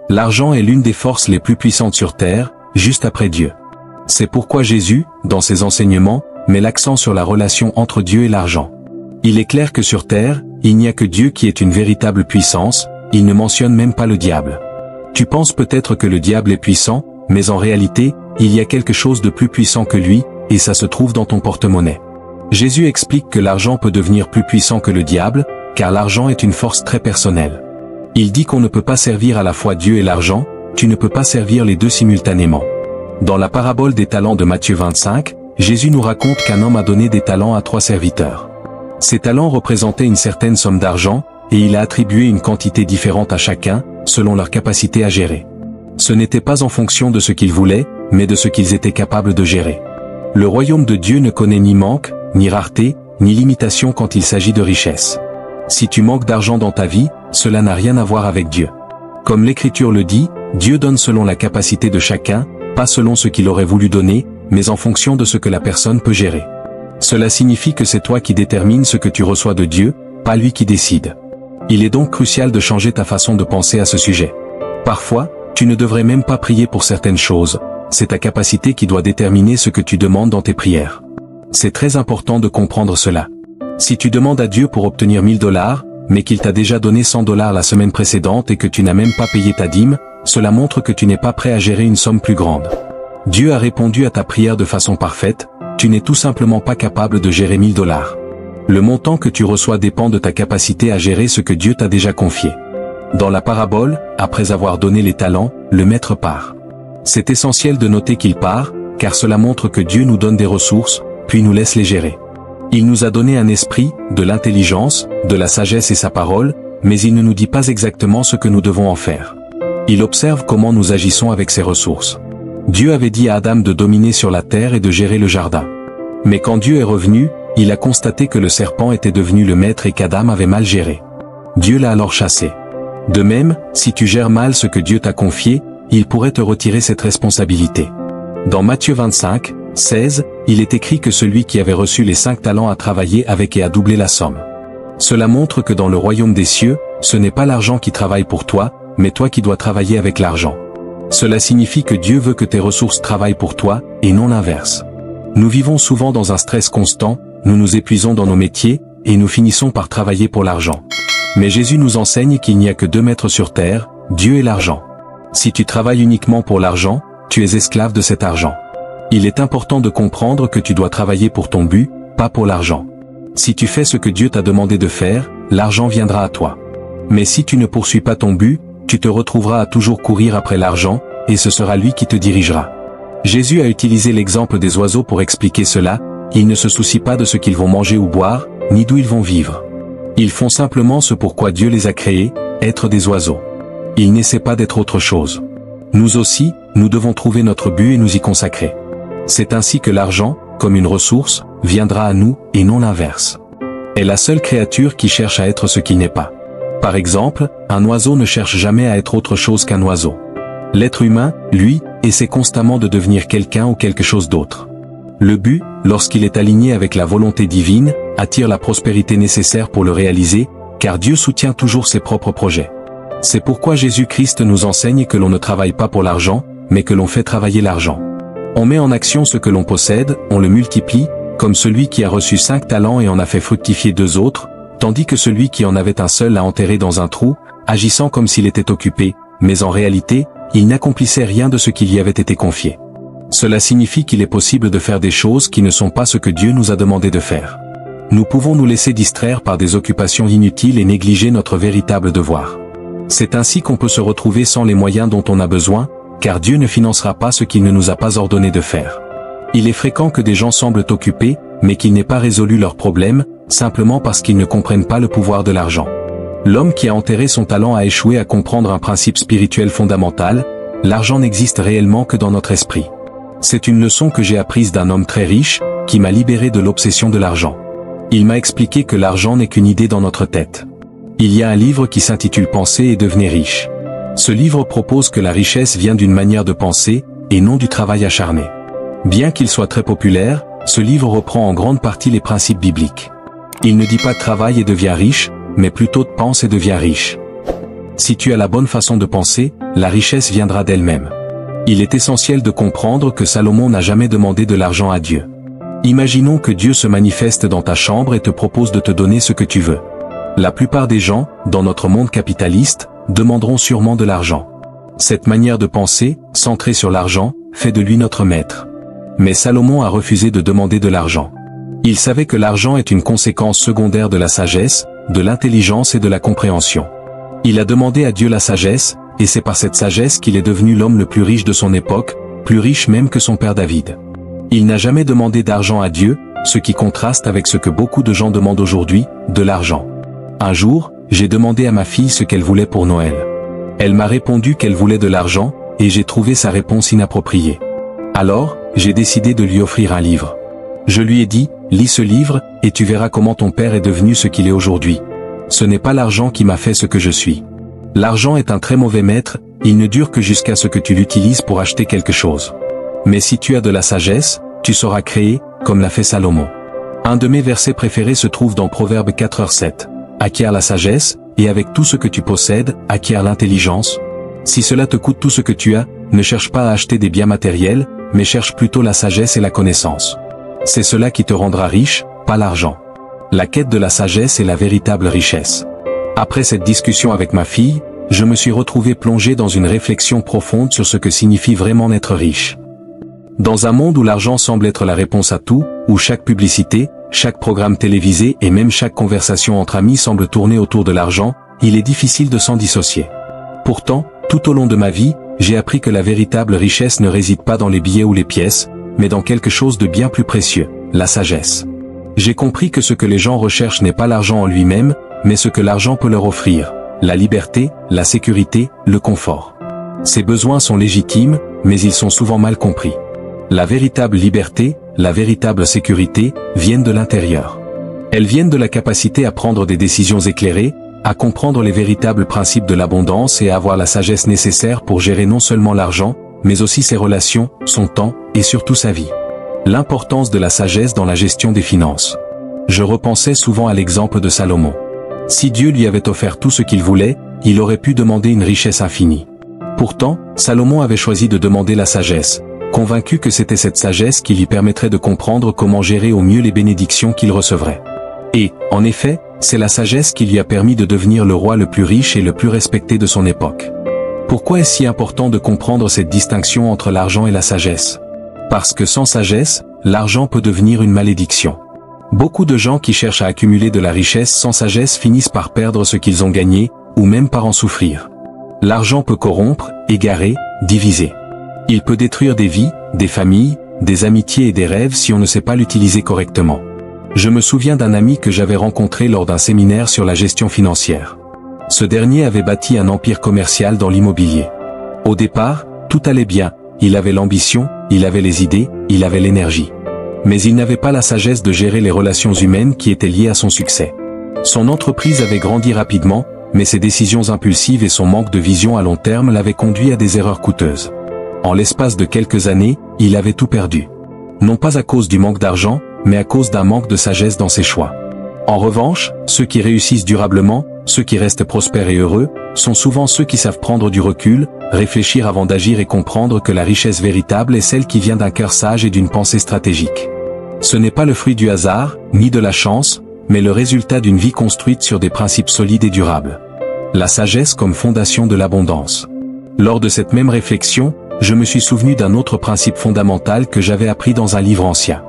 L'argent est l'une des forces les plus puissantes sur terre, juste après Dieu. C'est pourquoi Jésus, dans ses enseignements, met l'accent sur la relation entre Dieu et l'argent. Il est clair que sur terre, il n'y a que Dieu qui est une véritable puissance, il ne mentionne même pas le diable. Tu penses peut-être que le diable est puissant, mais en réalité, il y a quelque chose de plus puissant que lui, et ça se trouve dans ton porte-monnaie. Jésus explique que l'argent peut devenir plus puissant que le diable, car l'argent est une force très personnelle. Il dit qu'on ne peut pas servir à la fois Dieu et l'argent, tu ne peux pas servir les deux simultanément. Dans la parabole des talents de Matthieu 25, Jésus nous raconte qu'un homme a donné des talents à 3 serviteurs. Ces talents représentaient une certaine somme d'argent, et il a attribué une quantité différente à chacun, selon leur capacité à gérer. Ce n'était pas en fonction de ce qu'ils voulaient, mais de ce qu'ils étaient capables de gérer. Le royaume de Dieu ne connaît ni manque, ni rareté, ni limitation quand il s'agit de richesse. Si tu manques d'argent dans ta vie, cela n'a rien à voir avec Dieu. Comme l'Écriture le dit, Dieu donne selon la capacité de chacun, pas selon ce qu'il aurait voulu donner, mais en fonction de ce que la personne peut gérer. Cela signifie que c'est toi qui détermines ce que tu reçois de Dieu, pas lui qui décide. Il est donc crucial de changer ta façon de penser à ce sujet. Parfois, tu ne devrais même pas prier pour certaines choses, c'est ta capacité qui doit déterminer ce que tu demandes dans tes prières. C'est très important de comprendre cela. Si tu demandes à Dieu pour obtenir $1000, mais qu'il t'a déjà donné $100 la semaine précédente et que tu n'as même pas payé ta dîme, cela montre que tu n'es pas prêt à gérer une somme plus grande. Dieu a répondu à ta prière de façon parfaite, tu n'es tout simplement pas capable de gérer $1000. Le montant que tu reçois dépend de ta capacité à gérer ce que Dieu t'a déjà confié. Dans la parabole, après avoir donné les talents, le maître part. C'est essentiel de noter qu'il part, car cela montre que Dieu nous donne des ressources, puis nous laisse les gérer. Il nous a donné un esprit, de l'intelligence, de la sagesse et sa parole, mais il ne nous dit pas exactement ce que nous devons en faire. Il observe comment nous agissons avec ces ressources. Dieu avait dit à Adam de dominer sur la terre et de gérer le jardin. Mais quand Dieu est revenu, il a constaté que le serpent était devenu le maître et qu'Adam avait mal géré. Dieu l'a alors chassé. De même, si tu gères mal ce que Dieu t'a confié, il pourrait te retirer cette responsabilité. Dans Matthieu 25, 16, il est écrit que celui qui avait reçu les 5 talents a travaillé avec et a doublé la somme. Cela montre que dans le royaume des cieux, ce n'est pas l'argent qui travaille pour toi, mais toi qui dois travailler avec l'argent. Cela signifie que Dieu veut que tes ressources travaillent pour toi, et non l'inverse. Nous vivons souvent dans un stress constant, nous nous épuisons dans nos métiers, et nous finissons par travailler pour l'argent. Mais Jésus nous enseigne qu'il n'y a que 2 maîtres sur terre, Dieu et l'argent. Si tu travailles uniquement pour l'argent, tu es esclave de cet argent. Il est important de comprendre que tu dois travailler pour ton but, pas pour l'argent. Si tu fais ce que Dieu t'a demandé de faire, l'argent viendra à toi. Mais si tu ne poursuis pas ton but, tu te retrouveras à toujours courir après l'argent, et ce sera lui qui te dirigera. Jésus a utilisé l'exemple des oiseaux pour expliquer cela, ils ne se soucient pas de ce qu'ils vont manger ou boire, ni d'où ils vont vivre. Ils font simplement ce pourquoi Dieu les a créés, être des oiseaux. Ils n'essaient pas d'être autre chose. Nous aussi, nous devons trouver notre but et nous y consacrer. C'est ainsi que l'argent, comme une ressource, viendra à nous, et non l'inverse. Est la seule créature qui cherche à être ce qu'il n'est pas. Par exemple, un oiseau ne cherche jamais à être autre chose qu'un oiseau. L'être humain, lui, essaie constamment de devenir quelqu'un ou quelque chose d'autre. Le but, lorsqu'il est aligné avec la volonté divine, attire la prospérité nécessaire pour le réaliser, car Dieu soutient toujours ses propres projets. C'est pourquoi Jésus-Christ nous enseigne que l'on ne travaille pas pour l'argent, mais que l'on fait travailler l'argent. On met en action ce que l'on possède, on le multiplie, comme celui qui a reçu 5 talents et en a fait fructifier 2 autres, tandis que celui qui en avait un seul l'a enterré dans un trou, agissant comme s'il était occupé, mais en réalité, il n'accomplissait rien de ce qui lui avait été confié. Cela signifie qu'il est possible de faire des choses qui ne sont pas ce que Dieu nous a demandé de faire. Nous pouvons nous laisser distraire par des occupations inutiles et négliger notre véritable devoir. C'est ainsi qu'on peut se retrouver sans les moyens dont on a besoin, car Dieu ne financera pas ce qu'il ne nous a pas ordonné de faire. Il est fréquent que des gens semblent occupés, mais qu'ils n'aient pas résolu leurs problèmes, simplement parce qu'ils ne comprennent pas le pouvoir de l'argent. L'homme qui a enterré son talent a échoué à comprendre un principe spirituel fondamental, l'argent n'existe réellement que dans notre esprit. C'est une leçon que j'ai apprise d'un homme très riche, qui m'a libéré de l'obsession de l'argent. Il m'a expliqué que l'argent n'est qu'une idée dans notre tête. Il y a un livre qui s'intitule « Penser et devenir riche ». Ce livre propose que la richesse vient d'une manière de penser, et non du travail acharné. Bien qu'il soit très populaire, ce livre reprend en grande partie les principes bibliques. Il ne dit pas « travaille et deviens riche », mais plutôt « pense et deviens riche ». Si tu as la bonne façon de penser, la richesse viendra d'elle-même. Il est essentiel de comprendre que Salomon n'a jamais demandé de l'argent à Dieu. Imaginons que Dieu se manifeste dans ta chambre et te propose de te donner ce que tu veux. La plupart des gens, dans notre monde capitaliste, demanderont sûrement de l'argent. Cette manière de penser, centrée sur l'argent, fait de lui notre maître. Mais Salomon a refusé de demander de l'argent. Il savait que l'argent est une conséquence secondaire de la sagesse, de l'intelligence et de la compréhension. Il a demandé à Dieu la sagesse, et c'est par cette sagesse qu'il est devenu l'homme le plus riche de son époque, plus riche même que son père David. Il n'a jamais demandé d'argent à Dieu, ce qui contraste avec ce que beaucoup de gens demandent aujourd'hui, de l'argent. Un jour, j'ai demandé à ma fille ce qu'elle voulait pour Noël. Elle m'a répondu qu'elle voulait de l'argent, et j'ai trouvé sa réponse inappropriée. Alors, j'ai décidé de lui offrir un livre. Je lui ai dit, lis ce livre, et tu verras comment ton père est devenu ce qu'il est aujourd'hui. Ce n'est pas l'argent qui m'a fait ce que je suis. L'argent est un très mauvais maître, il ne dure que jusqu'à ce que tu l'utilises pour acheter quelque chose. Mais si tu as de la sagesse, tu sauras créer, comme l'a fait Salomon. Un de mes versets préférés se trouve dans Proverbe 4h7. Acquiert la sagesse, et avec tout ce que tu possèdes, acquiert l'intelligence. Si cela te coûte tout ce que tu as, ne cherche pas à acheter des biens matériels, mais cherche plutôt la sagesse et la connaissance. C'est cela qui te rendra riche, pas l'argent. La quête de la sagesse est la véritable richesse. Après cette discussion avec ma fille, je me suis retrouvé plongé dans une réflexion profonde sur ce que signifie vraiment être riche. Dans un monde où l'argent semble être la réponse à tout, où chaque publicité, chaque programme télévisé et même chaque conversation entre amis semble tourner autour de l'argent, il est difficile de s'en dissocier. Pourtant, tout au long de ma vie, j'ai appris que la véritable richesse ne réside pas dans les billets ou les pièces, mais dans quelque chose de bien plus précieux, la sagesse. J'ai compris que ce que les gens recherchent n'est pas l'argent en lui-même, mais ce que l'argent peut leur offrir, la liberté, la sécurité, le confort. Ces besoins sont légitimes, mais ils sont souvent mal compris. La véritable liberté, la véritable sécurité, viennent de l'intérieur. Elles viennent de la capacité à prendre des décisions éclairées, à comprendre les véritables principes de l'abondance et à avoir la sagesse nécessaire pour gérer non seulement l'argent, mais aussi ses relations, son temps, et surtout sa vie. L'importance de la sagesse dans la gestion des finances. Je repensais souvent à l'exemple de Salomon. Si Dieu lui avait offert tout ce qu'il voulait, il aurait pu demander une richesse infinie. Pourtant, Salomon avait choisi de demander la sagesse, convaincu que c'était cette sagesse qui lui permettrait de comprendre comment gérer au mieux les bénédictions qu'il recevrait. Et, en effet, c'est la sagesse qui lui a permis de devenir le roi le plus riche et le plus respecté de son époque. Pourquoi est-ce si important de comprendre cette distinction entre l'argent et la sagesse? Parce que sans sagesse, l'argent peut devenir une malédiction. Beaucoup de gens qui cherchent à accumuler de la richesse sans sagesse finissent par perdre ce qu'ils ont gagné, ou même par en souffrir. L'argent peut corrompre, égarer, diviser. Il peut détruire des vies, des familles, des amitiés et des rêves si on ne sait pas l'utiliser correctement. Je me souviens d'un ami que j'avais rencontré lors d'un séminaire sur la gestion financière. Ce dernier avait bâti un empire commercial dans l'immobilier. Au départ, tout allait bien, il avait l'ambition, il avait les idées, il avait l'énergie. Mais il n'avait pas la sagesse de gérer les relations humaines qui étaient liées à son succès. Son entreprise avait grandi rapidement, mais ses décisions impulsives et son manque de vision à long terme l'avaient conduit à des erreurs coûteuses. En l'espace de quelques années, il avait tout perdu. Non pas à cause du manque d'argent, mais à cause d'un manque de sagesse dans ses choix. En revanche, ceux qui réussissent durablement, ceux qui restent prospères et heureux, sont souvent ceux qui savent prendre du recul, réfléchir avant d'agir et comprendre que la richesse véritable est celle qui vient d'un cœur sage et d'une pensée stratégique. Ce n'est pas le fruit du hasard, ni de la chance, mais le résultat d'une vie construite sur des principes solides et durables. La sagesse comme fondation de l'abondance. Lors de cette même réflexion, je me suis souvenu d'un autre principe fondamental que j'avais appris dans un livre ancien.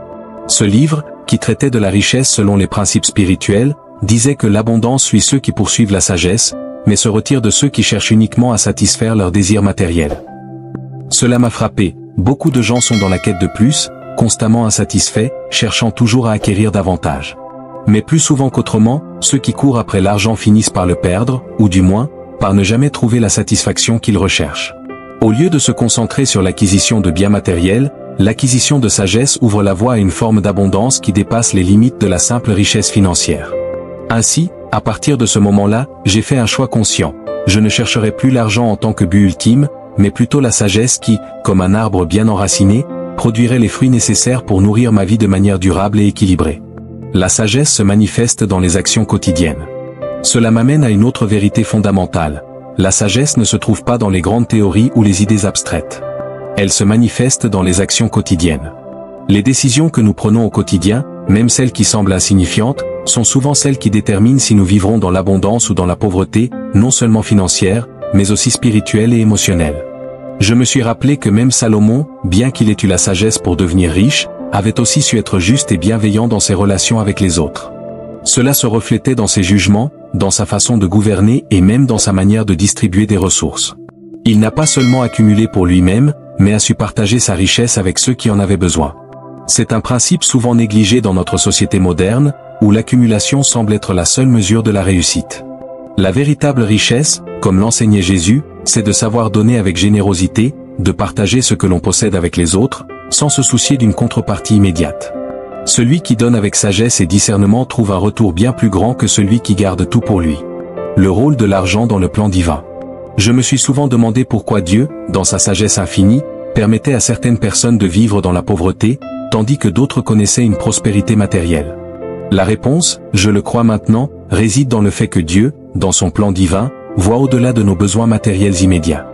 Ce livre, qui traitait de la richesse selon les principes spirituels, disait que l'abondance suit ceux qui poursuivent la sagesse, mais se retire de ceux qui cherchent uniquement à satisfaire leurs désirs matériels. Cela m'a frappé, beaucoup de gens sont dans la quête de plus, constamment insatisfaits, cherchant toujours à acquérir davantage. Mais plus souvent qu'autrement, ceux qui courent après l'argent finissent par le perdre, ou du moins, par ne jamais trouver la satisfaction qu'ils recherchent. Au lieu de se concentrer sur l'acquisition de biens matériels, l'acquisition de sagesse ouvre la voie à une forme d'abondance qui dépasse les limites de la simple richesse financière. Ainsi, à partir de ce moment-là, j'ai fait un choix conscient. Je ne chercherai plus l'argent en tant que but ultime, mais plutôt la sagesse qui, comme un arbre bien enraciné, produirait les fruits nécessaires pour nourrir ma vie de manière durable et équilibrée. La sagesse se manifeste dans les actions quotidiennes. Cela m'amène à une autre vérité fondamentale. la sagesse ne se trouve pas dans les grandes théories ou les idées abstraites. Elle se manifeste dans les actions quotidiennes. Les décisions que nous prenons au quotidien, même celles qui semblent insignifiantes, sont souvent celles qui déterminent si nous vivrons dans l'abondance ou dans la pauvreté, non seulement financière, mais aussi spirituelle et émotionnelle. Je me suis rappelé que même Salomon, bien qu'il ait eu la sagesse pour devenir riche, avait aussi su être juste et bienveillant dans ses relations avec les autres. Cela se reflétait dans ses jugements, dans sa façon de gouverner et même dans sa manière de distribuer des ressources. Il n'a pas seulement accumulé pour lui-même, mais a su partager sa richesse avec ceux qui en avaient besoin. C'est un principe souvent négligé dans notre société moderne, où l'accumulation semble être la seule mesure de la réussite. La véritable richesse, comme l'enseignait Jésus, c'est de savoir donner avec générosité, de partager ce que l'on possède avec les autres, sans se soucier d'une contrepartie immédiate. Celui qui donne avec sagesse et discernement trouve un retour bien plus grand que celui qui garde tout pour lui. Le rôle de l'argent dans le plan divin. Je me suis souvent demandé pourquoi Dieu, dans sa sagesse infinie, permettait à certaines personnes de vivre dans la pauvreté, tandis que d'autres connaissaient une prospérité matérielle. La réponse, je le crois maintenant, réside dans le fait que Dieu, dans son plan divin, voit au-delà de nos besoins matériels immédiats.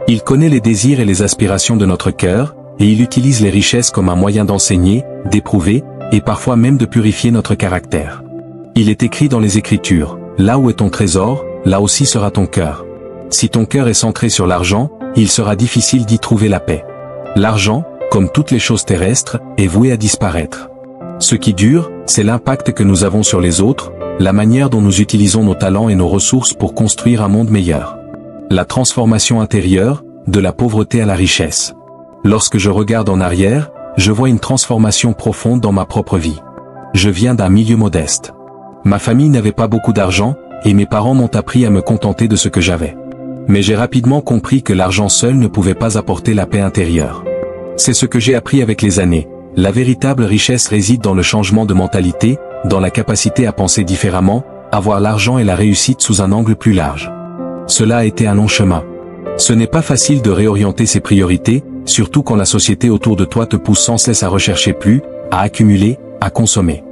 Il connaît les désirs et les aspirations de notre cœur, et il utilise les richesses comme un moyen d'enseigner, d'éprouver, et parfois même de purifier notre caractère. Il est écrit dans les Écritures, « Là où est ton trésor, là aussi sera ton cœur. » Si ton cœur est centré sur l'argent, il sera difficile d'y trouver la paix. L'argent, comme toutes les choses terrestres, est voué à disparaître. Ce qui dure, c'est l'impact que nous avons sur les autres, la manière dont nous utilisons nos talents et nos ressources pour construire un monde meilleur. La transformation intérieure, de la pauvreté à la richesse. Lorsque je regarde en arrière, je vois une transformation profonde dans ma propre vie. Je viens d'un milieu modeste. Ma famille n'avait pas beaucoup d'argent, et mes parents m'ont appris à me contenter de ce que j'avais. Mais j'ai rapidement compris que l'argent seul ne pouvait pas apporter la paix intérieure. C'est ce que j'ai appris avec les années. La véritable richesse réside dans le changement de mentalité, dans la capacité à penser différemment, à voir l'argent et la réussite sous un angle plus large. Cela a été un long chemin. Ce n'est pas facile de réorienter ses priorités, surtout quand la société autour de toi te pousse sans cesse à rechercher plus, à accumuler, à consommer.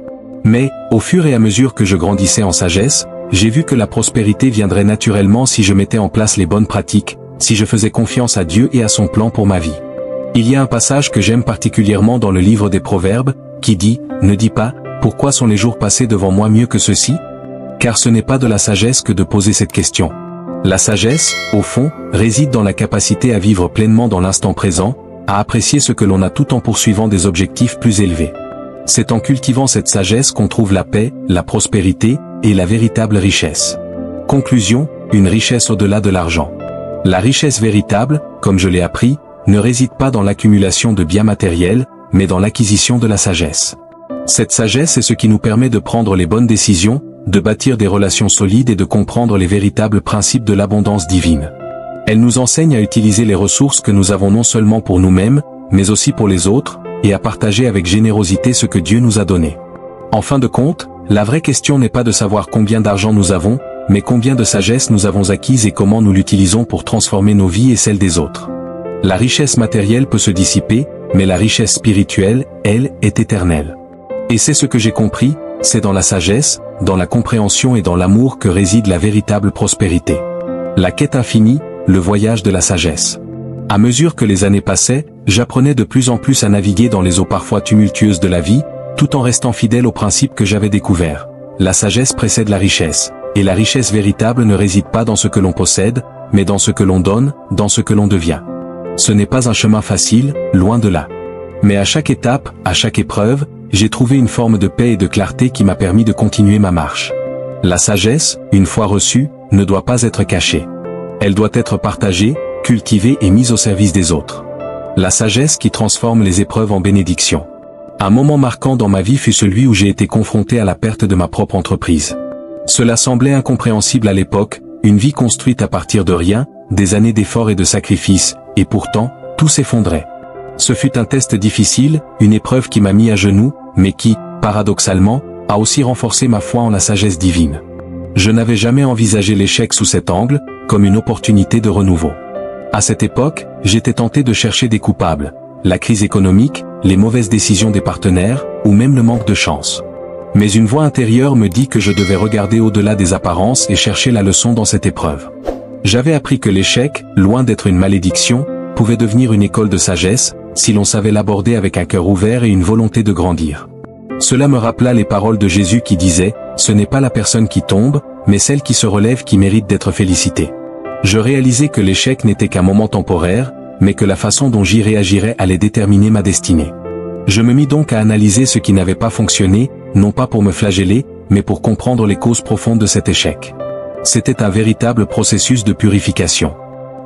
Mais, au fur et à mesure que je grandissais en sagesse, j'ai vu que la prospérité viendrait naturellement si je mettais en place les bonnes pratiques, si je faisais confiance à Dieu et à son plan pour ma vie. Il y a un passage que j'aime particulièrement dans le livre des Proverbes, qui dit « Ne dis pas, pourquoi sont les jours passés devant moi mieux que ceux-ci » Car ce n'est pas de la sagesse que de poser cette question. La sagesse, au fond, réside dans la capacité à vivre pleinement dans l'instant présent, à apprécier ce que l'on a tout en poursuivant des objectifs plus élevés. C'est en cultivant cette sagesse qu'on trouve la paix, la prospérité, et la véritable richesse. Conclusion, une richesse au-delà de l'argent. La richesse véritable, comme je l'ai appris, ne réside pas dans l'accumulation de biens matériels, mais dans l'acquisition de la sagesse. Cette sagesse est ce qui nous permet de prendre les bonnes décisions, de bâtir des relations solides et de comprendre les véritables principes de l'abondance divine. Elle nous enseigne à utiliser les ressources que nous avons non seulement pour nous-mêmes, mais aussi pour les autres, et à partager avec générosité ce que Dieu nous a donné. En fin de compte, la vraie question n'est pas de savoir combien d'argent nous avons, mais combien de sagesse nous avons acquise et comment nous l'utilisons pour transformer nos vies et celles des autres. La richesse matérielle peut se dissiper, mais la richesse spirituelle, elle, est éternelle. Et c'est ce que j'ai compris, c'est dans la sagesse, dans la compréhension et dans l'amour que réside la véritable prospérité. La quête infinie, le voyage de la sagesse. À mesure que les années passaient, j'apprenais de plus en plus à naviguer dans les eaux parfois tumultueuses de la vie, tout en restant fidèle aux principes que j'avais découverts. La sagesse précède la richesse, et la richesse véritable ne réside pas dans ce que l'on possède, mais dans ce que l'on donne, dans ce que l'on devient. Ce n'est pas un chemin facile, loin de là. Mais à chaque étape, à chaque épreuve, j'ai trouvé une forme de paix et de clarté qui m'a permis de continuer ma marche. La sagesse, une fois reçue, ne doit pas être cachée. Elle doit être partagée, cultivée et mise au service des autres. La sagesse qui transforme les épreuves en bénédiction. Un moment marquant dans ma vie fut celui où j'ai été confronté à la perte de ma propre entreprise. Cela semblait incompréhensible à l'époque, une vie construite à partir de rien, des années d'efforts et de sacrifices, et pourtant, tout s'effondrait. Ce fut un test difficile, une épreuve qui m'a mis à genoux, mais qui, paradoxalement, a aussi renforcé ma foi en la sagesse divine. Je n'avais jamais envisagé l'échec sous cet angle, comme une opportunité de renouveau. À cette époque, j'étais tenté de chercher des coupables, la crise économique, les mauvaises décisions des partenaires, ou même le manque de chance. Mais une voix intérieure me dit que je devais regarder au-delà des apparences et chercher la leçon dans cette épreuve. J'avais appris que l'échec, loin d'être une malédiction, pouvait devenir une école de sagesse, si l'on savait l'aborder avec un cœur ouvert et une volonté de grandir. Cela me rappela les paroles de Jésus qui disait « Ce n'est pas la personne qui tombe, mais celle qui se relève qui mérite d'être félicitée ». Je réalisais que l'échec n'était qu'un moment temporaire, mais que la façon dont j'y réagirais allait déterminer ma destinée. Je me mis donc à analyser ce qui n'avait pas fonctionné, non pas pour me flageller, mais pour comprendre les causes profondes de cet échec. C'était un véritable processus de purification.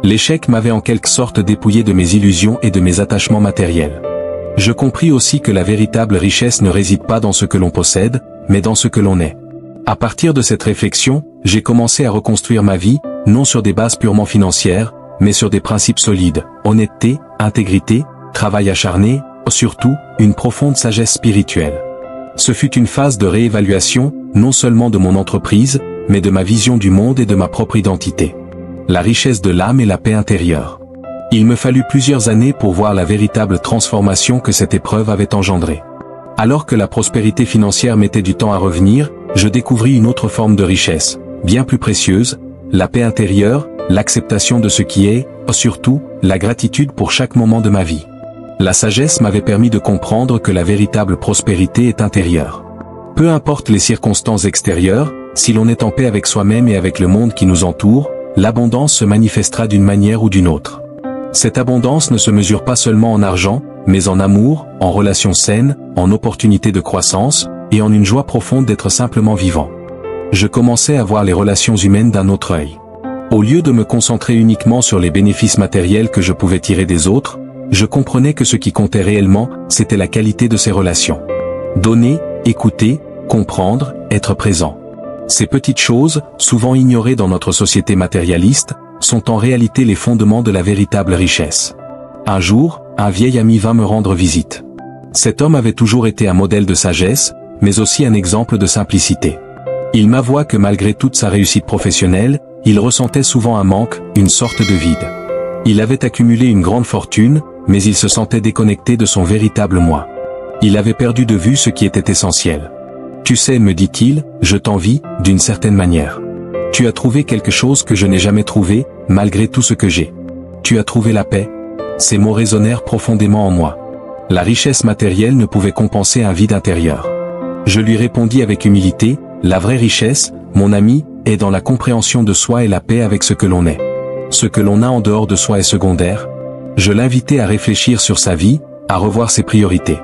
L'échec m'avait en quelque sorte dépouillé de mes illusions et de mes attachements matériels. Je compris aussi que la véritable richesse ne réside pas dans ce que l'on possède, mais dans ce que l'on est. À partir de cette réflexion, j'ai commencé à reconstruire ma vie, non sur des bases purement financières, mais sur des principes solides, honnêteté, intégrité, travail acharné, surtout, une profonde sagesse spirituelle. Ce fut une phase de réévaluation, non seulement de mon entreprise, mais de ma vision du monde et de ma propre identité. La richesse de l'âme et la paix intérieure. Il me fallut plusieurs années pour voir la véritable transformation que cette épreuve avait engendrée. Alors que la prospérité financière mettait du temps à revenir, je découvris une autre forme de richesse, bien plus précieuse, la paix intérieure, l'acceptation de ce qui est, surtout, la gratitude pour chaque moment de ma vie. La sagesse m'avait permis de comprendre que la véritable prospérité est intérieure. Peu importe les circonstances extérieures, si l'on est en paix avec soi-même et avec le monde qui nous entoure, l'abondance se manifestera d'une manière ou d'une autre. Cette abondance ne se mesure pas seulement en argent, mais en amour, en relations saines, en opportunités de croissance, et en une joie profonde d'être simplement vivant. Je commençais à voir les relations humaines d'un autre œil. Au lieu de me concentrer uniquement sur les bénéfices matériels que je pouvais tirer des autres, je comprenais que ce qui comptait réellement, c'était la qualité de ces relations. Donner, écouter, comprendre, être présent. Ces petites choses, souvent ignorées dans notre société matérialiste, sont en réalité les fondements de la véritable richesse. Un jour, un vieil ami vint me rendre visite. Cet homme avait toujours été un modèle de sagesse, mais aussi un exemple de simplicité. Il m'avoua que malgré toute sa réussite professionnelle, il ressentait souvent un manque, une sorte de vide. Il avait accumulé une grande fortune, mais il se sentait déconnecté de son véritable moi. Il avait perdu de vue ce qui était essentiel. « Tu sais, me dit-il, je t'envie, d'une certaine manière. Tu as trouvé quelque chose que je n'ai jamais trouvé, malgré tout ce que j'ai. Tu as trouvé la paix. » Ces mots résonnèrent profondément en moi. La richesse matérielle ne pouvait compenser un vide intérieur. Je lui répondis avec humilité, « La vraie richesse, mon ami, est dans la compréhension de soi et la paix avec ce que l'on est. Ce que l'on a en dehors de soi est secondaire. » Je l'invitai à réfléchir sur sa vie, à revoir ses priorités.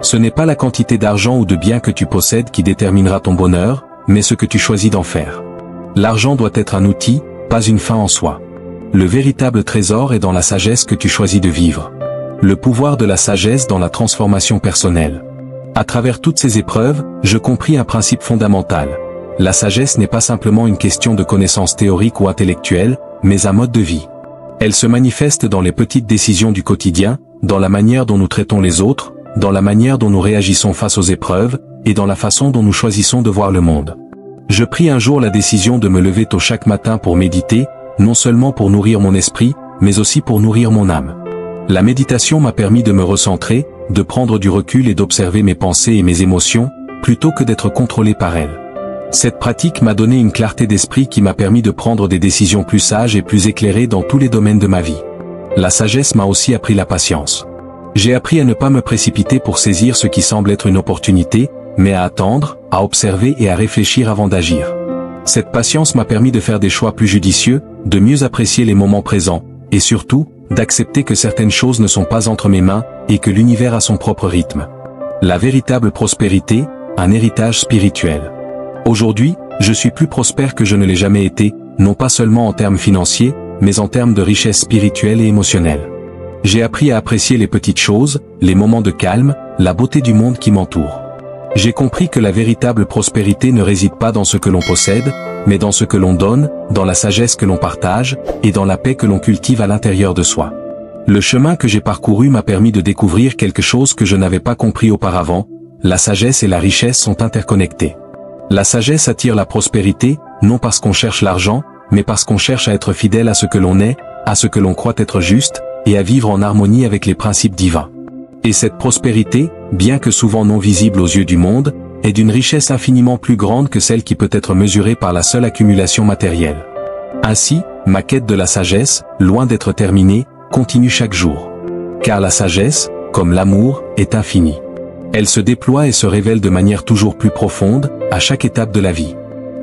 Ce n'est pas la quantité d'argent ou de biens que tu possèdes qui déterminera ton bonheur, mais ce que tu choisis d'en faire. L'argent doit être un outil, pas une fin en soi. Le véritable trésor est dans la sagesse que tu choisis de vivre. Le pouvoir de la sagesse dans la transformation personnelle. À travers toutes ces épreuves, je compris un principe fondamental. La sagesse n'est pas simplement une question de connaissances théoriques ou intellectuelles, mais un mode de vie. Elle se manifeste dans les petites décisions du quotidien, dans la manière dont nous traitons les autres, dans la manière dont nous réagissons face aux épreuves, et dans la façon dont nous choisissons de voir le monde. Je pris un jour la décision de me lever tôt chaque matin pour méditer, non seulement pour nourrir mon esprit, mais aussi pour nourrir mon âme. La méditation m'a permis de me recentrer, de prendre du recul et d'observer mes pensées et mes émotions, plutôt que d'être contrôlé par elles. Cette pratique m'a donné une clarté d'esprit qui m'a permis de prendre des décisions plus sages et plus éclairées dans tous les domaines de ma vie. La sagesse m'a aussi appris la patience. J'ai appris à ne pas me précipiter pour saisir ce qui semble être une opportunité, mais à attendre, à observer et à réfléchir avant d'agir. Cette patience m'a permis de faire des choix plus judicieux, de mieux apprécier les moments présents, et surtout, d'accepter que certaines choses ne sont pas entre mes mains, et que l'univers a son propre rythme. La véritable prospérité, un héritage spirituel. Aujourd'hui, je suis plus prospère que je ne l'ai jamais été, non pas seulement en termes financiers, mais en termes de richesse spirituelle et émotionnelle. J'ai appris à apprécier les petites choses, les moments de calme, la beauté du monde qui m'entoure. J'ai compris que la véritable prospérité ne réside pas dans ce que l'on possède, mais dans ce que l'on donne, dans la sagesse que l'on partage, et dans la paix que l'on cultive à l'intérieur de soi. Le chemin que j'ai parcouru m'a permis de découvrir quelque chose que je n'avais pas compris auparavant, la sagesse et la richesse sont interconnectées. La sagesse attire la prospérité, non parce qu'on cherche l'argent, mais parce qu'on cherche à être fidèle à ce que l'on est, à ce que l'on croit être juste, et à vivre en harmonie avec les principes divins. Et cette prospérité, bien que souvent non visible aux yeux du monde, est d'une richesse infiniment plus grande que celle qui peut être mesurée par la seule accumulation matérielle. Ainsi, Ma quête de la sagesse, loin d'être terminée, continue chaque jour. Car la sagesse, comme l'amour, est infinie. Elle se déploie et se révèle de manière toujours plus profonde, à chaque étape de la vie.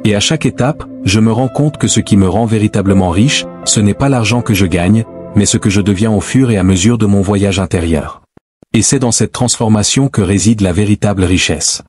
Et à chaque étape, je me rends compte que ce qui me rend véritablement riche, ce n'est pas l'argent que je gagne, mais ce que je deviens au fur et à mesure de mon voyage intérieur. Et c'est dans cette transformation que réside la véritable richesse.